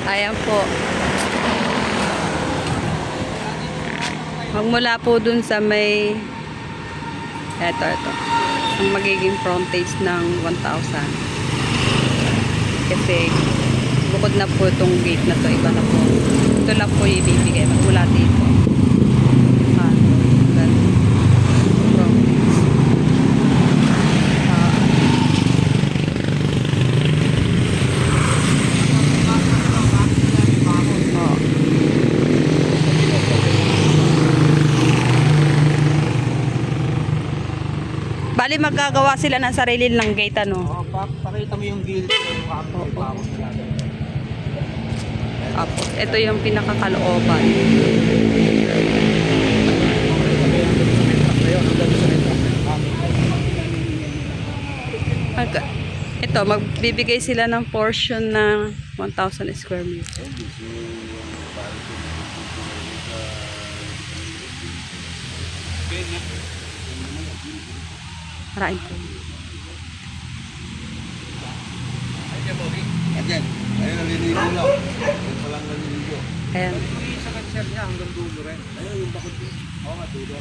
Ayan po. Magmula po dun sa may ito. Ang magiging frontage ng 1,000. Kasi bukod na po itong gate na to, iba na po. Ito lang po ibibigay. Magmula dito. Bali magagawa sila ng sarili ng gate ano. Pakita mo yung gilid ng pawos nila. Apo, ito yung pinakakalooban. Ito, magbibigay sila ng portion ng 1,000 square meter. Maraming po. Ayan, ayun naliligo lang. Ayun palang naliligo. Ayan. Sa kansel niya hanggang dulo rin. Ayun yung bakod. Oo nga, dulo.